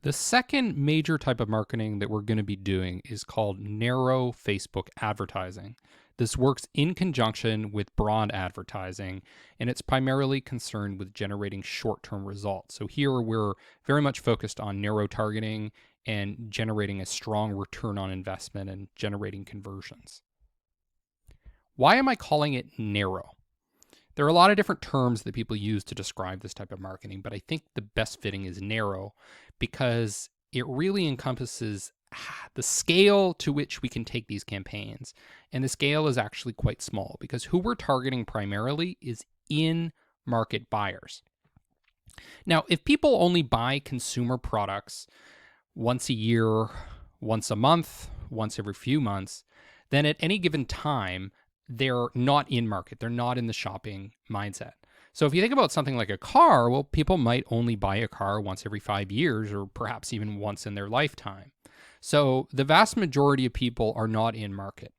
The second major type of marketing that we're going to be doing is called narrow Facebook advertising. This works in conjunction with broad advertising, and it's primarily concerned with generating short-term results. So here we're very much focused on narrow targeting and generating a strong return on investment and generating conversions. Why am I calling it narrow? There are a lot of different terms that people use to describe this type of marketing, but I think the best fitting is narrow because it really encompasses the scale to which we can take these campaigns. And the scale is actually quite small because who we're targeting primarily is in-market buyers. Now, if people only buy consumer products once a year, once a month, once every few months, then at any given time, they're not in market. They're not in the shopping mindset. So if you think about something like a car, well, people might only buy a car once every 5 years or perhaps even once in their lifetime. So the vast majority of people are not in market.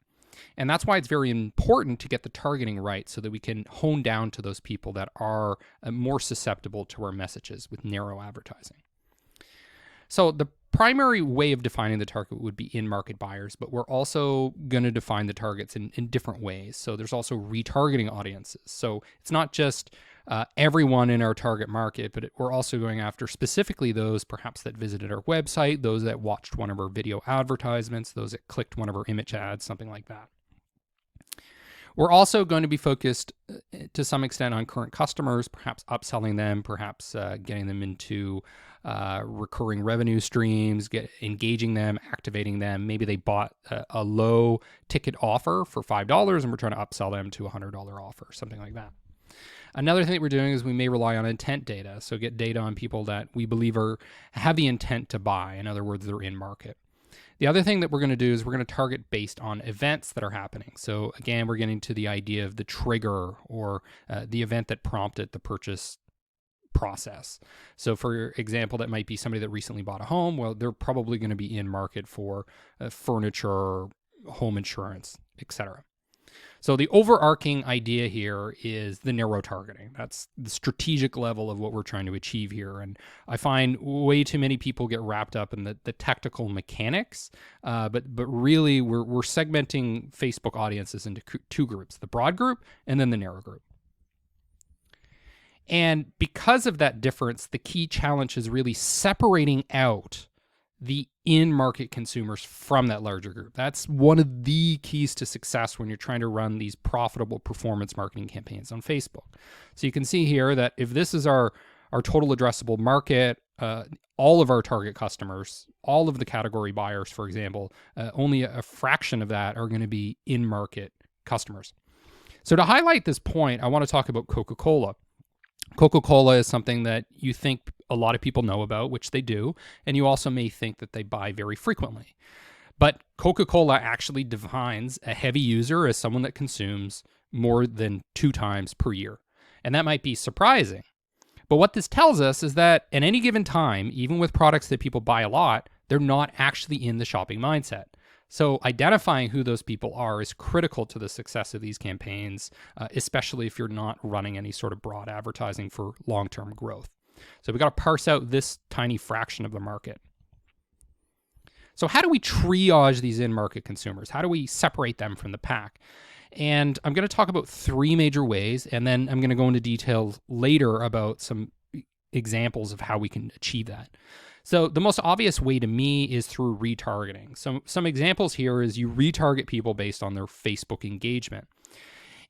And that's why it's very important to get the targeting right so that we can hone down to those people that are more susceptible to our messages with narrow advertising. So the primary way of defining the target would be in-market buyers, but we're also going to define the targets in different ways. So there's also retargeting audiences. So it's not just everyone in our target market, but we're also going after specifically those perhaps that visited our website, those that watched one of our video advertisements, those that clicked one of our image ads, something like that. We're also going to be focused to some extent on current customers, perhaps upselling them, perhaps getting them into recurring revenue streams, engaging them, activating them. Maybe they bought a low ticket offer for $5 and we're trying to upsell them to a $100 offer, something like that. Another thing that we're doing is we may rely on intent data. So get data on people that we believe have the intent to buy. In other words, they're in market. The other thing that we're going to do is we're going to target based on events that are happening. So again, we're getting to the idea of the trigger or the event that prompted the purchase process. So for example, that might be somebody that recently bought a home. Well, they're probably going to be in market for furniture, home insurance, etc. So the overarching idea here is the narrow targeting. That's the strategic level of what we're trying to achieve here. And I find way too many people get wrapped up in the technical mechanics, but really we're segmenting Facebook audiences into two groups, the broad group and then the narrow group. And because of that difference, the key challenge is really separating out the in-market consumers from that larger group. That's one of the keys to success when you're trying to run these profitable performance marketing campaigns on Facebook. So you can see here that if this is our total addressable market, all of our target customers, all of the category buyers, for example, only a fraction of that are going to be in-market customers. So to highlight this point, I want to talk about Coca-Cola. Coca-Cola is something that you think a lot of people know about, which they do, and you also may think that they buy very frequently. But Coca-Cola actually defines a heavy user as someone that consumes more than 2 times per year. And that might be surprising. But what this tells us is that at any given time, even with products that people buy a lot, they're not actually in the shopping mindset. So identifying who those people are is critical to the success of these campaigns, especially if you're not running any sort of broad advertising for long-term growth. So we got to parse out this tiny fraction of the market. So how do we triage these in-market consumers? How do we separate them from the pack? And I'm going to talk about 3 major ways, and then I'm going to go into details later about some examples of how we can achieve that. So the most obvious way to me is through retargeting. Some examples here is you retarget people based on their Facebook engagement.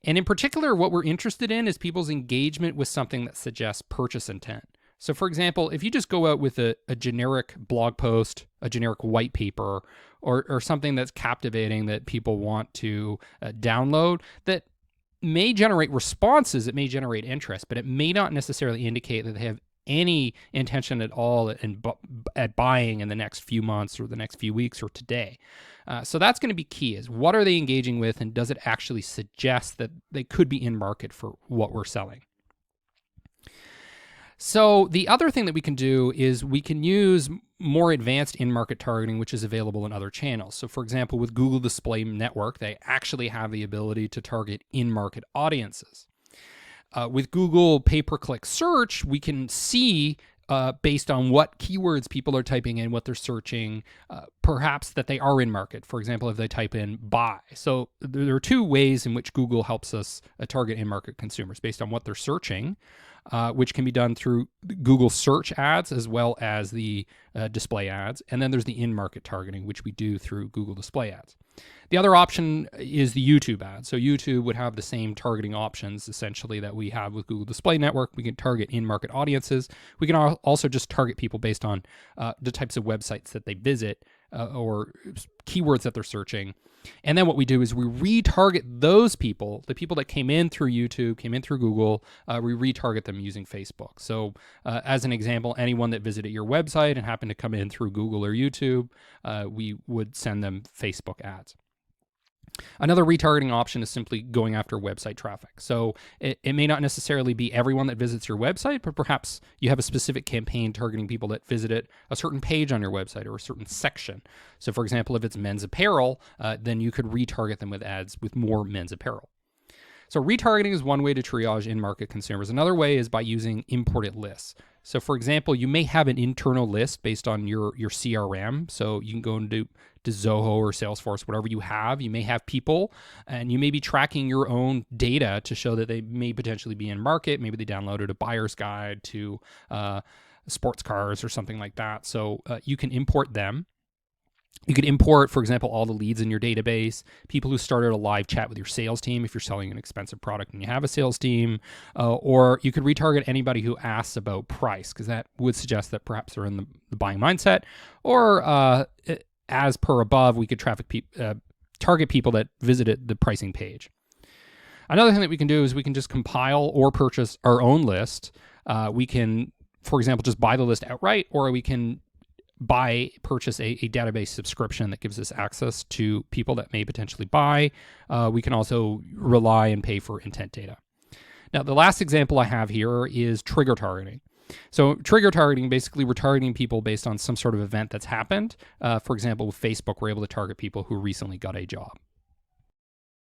And in particular, what we're interested in is people's engagement with something that suggests purchase intent. So for example, if you just go out with a generic blog post, a generic white paper, or something that's captivating that people want to download, that may generate responses, it may generate interest, but it may not necessarily indicate that they have any intention at all at buying in the next few months or the next few weeks or today. So that's going to be key, is what are they engaging with, and does it actually suggest that they could be in market for what we're selling? So the other thing that we can do is we can use more advanced in-market targeting, which is available in other channels. So for example, with Google Display Network, they actually have the ability to target in-market audiences. With Google pay-per-click search, we can see based on what keywords people are typing in, what they're searching, perhaps that they are in market. For example, if they type in buy. So there are two ways in which Google helps us target in-market consumers based on what they're searching, which can be done through Google search ads as well as the display ads. And then there's the in-market targeting, which we do through Google display ads. The other option is the YouTube ad. So YouTube would have the same targeting options essentially that we have with Google Display Network. We can target in-market audiences. We can also just target people based on the types of websites that they visit or keywords that they're searching. And then what we do is we retarget those people, the people that came in through YouTube, came in through Google, we retarget them using Facebook. So as an example, anyone that visited your website and happened to come in through Google or YouTube, we would send them Facebook ads. Another retargeting option is simply going after website traffic. So it may not necessarily be everyone that visits your website, but perhaps you have a specific campaign targeting people that visited a certain page on your website or a certain section. So for example, if it's men's apparel, then you could retarget them with ads with more men's apparel. So retargeting is one way to triage in-market consumers. Another way is by using imported lists. So for example, you may have an internal list based on your CRM. So you can go into Zoho or Salesforce, whatever you have. You may have people and you may be tracking your own data to show that they may potentially be in market. Maybe they downloaded a buyer's guide to sports cars or something like that. So you can import them. You could import, for example, all the leads in your database, people who started a live chat with your sales team if you're selling an expensive product and you have a sales team, or you could retarget anybody who asks about price, because that would suggest that perhaps they're in the buying mindset, or as per above, we could target people that visited the pricing page. Another thing that we can do is we can just compile or purchase our own list. We can, for example, just buy the list outright, or we can purchase a database subscription that gives us access to people that may potentially buy. We can also rely and pay for intent data. Now, the last example I have here is trigger targeting. So trigger targeting, basically we're targeting people based on some sort of event that's happened. For example, with Facebook, we're able to target people who recently got a job.